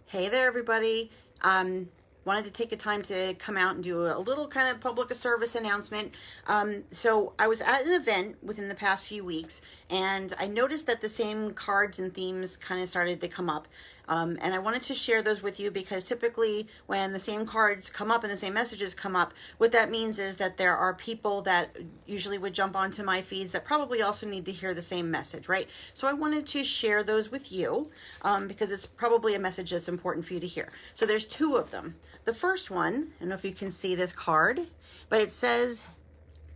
Hey there, everybody. Wanted to take the time to come out and do a little kind of public service announcement. So I was at an event within the past few weeks, and I noticed that the same cards and themes kind of started to come up. And I wanted to share those with you because typically when the same cards come up and the same messages come up, what that means is that there are people that usually would jump onto my feeds that probably also need to hear the same message, right? So I wanted to share those with you because it's probably a message that's important for you to hear. So there's two of them. The first one, I don't know if you can see this card, but it says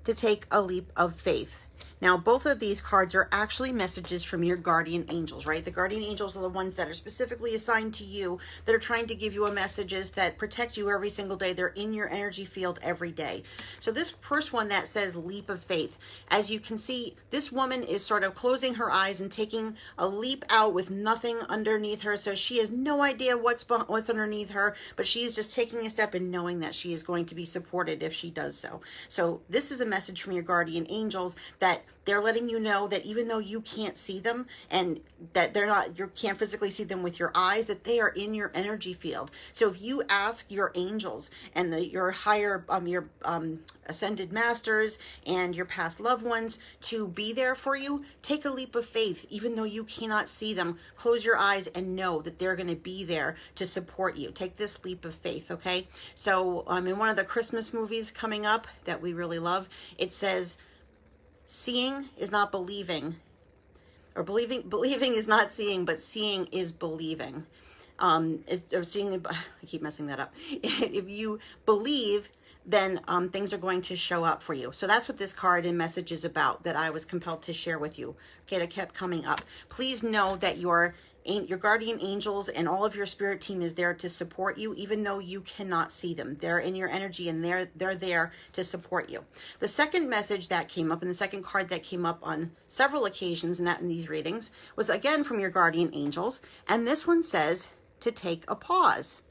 to take a leap of faith. Now, both of these cards are actually messages from your guardian angels, right? The guardian angels are the ones that are specifically assigned to you, that are trying to give you messages that protect you every single day. They're in your energy field every day. So this first one that says leap of faith, as you can see, this woman is sort of closing her eyes and taking a leap out with nothing underneath her. So she has no idea what's underneath her, but she is just taking a step and knowing that she is going to be supported if she does so. So this is a message from your guardian angels that they're letting you know that even though you can't see them and that you can't physically see them with your eyes, that they are in your energy field. So if you ask your angels and your higher, your ascended masters and your past loved ones to be there for you, take a leap of faith, even though you cannot see them. Close your eyes and know that they're going to be there to support you. Take this leap of faith, okay? So in one of the Christmas movies coming up that we really love, it says, seeing is not believing, or believing is not seeing, but seeing is believing. Or seeing, I keep messing that up. If you believe, then things are going to show up for you. So that's what this card and message is about, that I was compelled to share with you. Okay, that kept coming up. Please know that your guardian angels and all of your spirit team is there to support you, even though you cannot see them. They're in your energy and they're there to support you. The second message that came up, and the second card that came up on several occasions in these readings, was again from your guardian angels, and this one says to take a pause.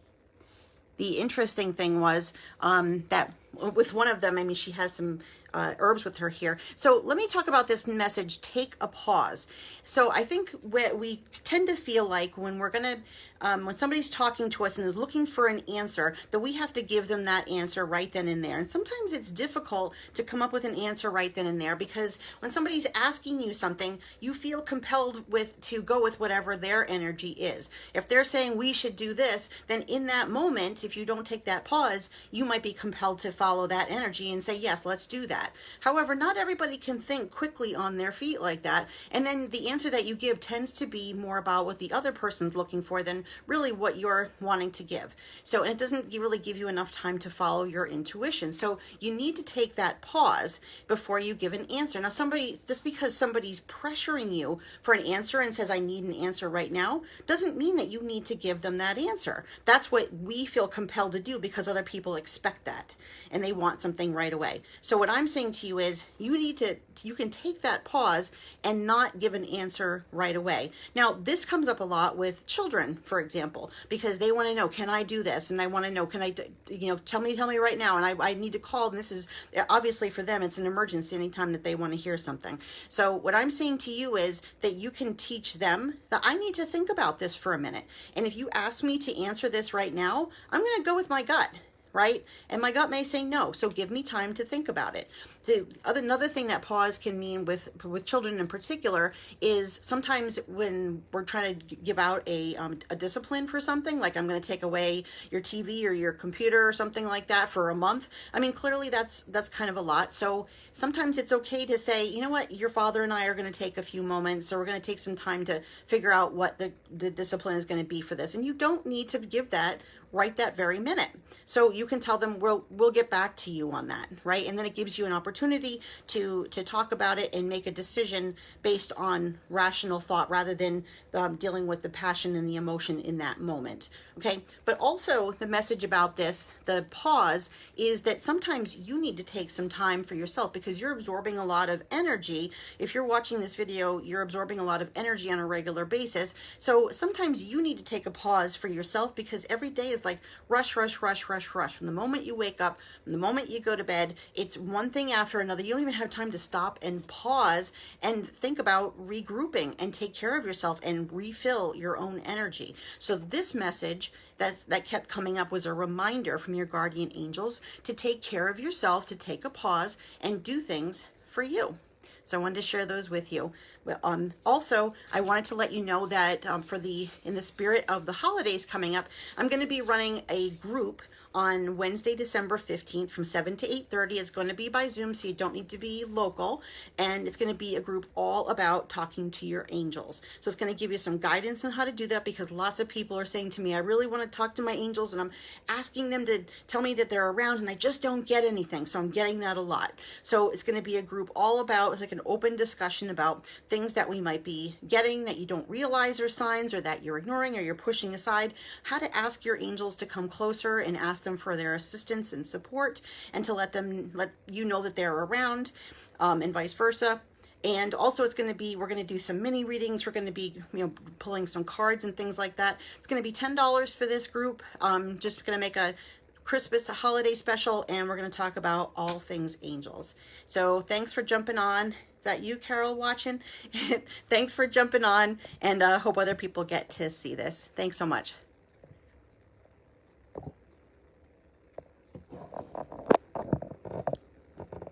The interesting thing was that with one of them, I mean, she has some herbs with her here. So let me talk about this message, take a pause. So I think we tend to feel like when we're going to, when somebody's talking to us and is looking for an answer, that we have to give them that answer right then and there. And sometimes it's difficult to come up with an answer right then and there, because when somebody's asking you something, you feel compelled to go with whatever their energy is. If they're saying we should do this, then in that moment, if you don't take that pause, you might be compelled to follow that energy and say, yes, let's do that. However, not everybody can think quickly on their feet like that. And then the answer that you give tends to be more about what the other person's looking for than really what you're wanting to give. So, and it doesn't really give you enough time to follow your intuition. So you need to take that pause before you give an answer. Now, just because somebody's pressuring you for an answer and says, I need an answer right now, doesn't mean that you need to give them that answer. That's what we feel compelled to do because other people expect that and they want something right away. So what I'm saying to you is you can take that pause and not give an answer right away. Now, this comes up a lot with children, for example, because they want to know, can I do this? And I want to know, can I, tell me right now. And I need to call. And this is obviously for them, it's an emergency anytime that they want to hear something. So what I'm saying to you is that you can teach them that I need to think about this for a minute. And if you ask me to answer this right now, I'm going to go with my gut. Right? And my gut may say no, so give me time to think about it. Another thing that pause can mean with children in particular is sometimes when we're trying to give out a discipline for something, like I'm going to take away your TV or your computer or something like that for a month. I mean, clearly that's kind of a lot. So sometimes it's okay to say, you know what, your father and I are going to take a few moments, or we're going to take some time to figure out what the discipline is going to be for this. And you don't need to give that right that very minute. So you can tell them we'll get back to you on that, right? And then it gives you an opportunity to talk about it and make a decision based on rational thought rather than dealing with the passion and the emotion in that moment. Okay, but also the message about this, the pause, is that sometimes you need to take some time for yourself because you're absorbing a lot of energy. If you're watching this video, you're absorbing a lot of energy on a regular basis. So sometimes you need to take a pause for yourself because every day is like rush, rush, rush, rush, rush. From the moment you wake up, from the moment you go to bed, it's one thing after another. You don't even have time to stop and pause and think about regrouping and take care of yourself and refill your own energy. So this message that kept coming up was a reminder from your guardian angels to take care of yourself, to take a pause and do things for you. So I wanted to share those with you. Also, I wanted to let you know that in the spirit of the holidays coming up, I'm going to be running a group on Wednesday, December 15th from 7 to 8:30. It's going to be by Zoom, so you don't need to be local. And it's going to be a group all about talking to your angels. So it's going to give you some guidance on how to do that, because lots of people are saying to me, I really want to talk to my angels, and I'm asking them to tell me that they're around, and I just don't get anything. So I'm getting that a lot. So it's going to be a group all about, like, an open discussion about things that we might be getting that you don't realize are signs, or that you're ignoring or you're pushing aside, how to ask your angels to come closer and ask them for their assistance and support, and to let you know that they're around, and vice versa. And also we're going to do some mini readings. We're going to be, pulling some cards and things like that. It's going to be $10 for this group. Just going to make a Christmas holiday special, and we're going to talk about all things angels. So thanks for jumping on. Is that you, Carol, watching? Thanks for jumping on, and hope other people get to see this. Thanks so much.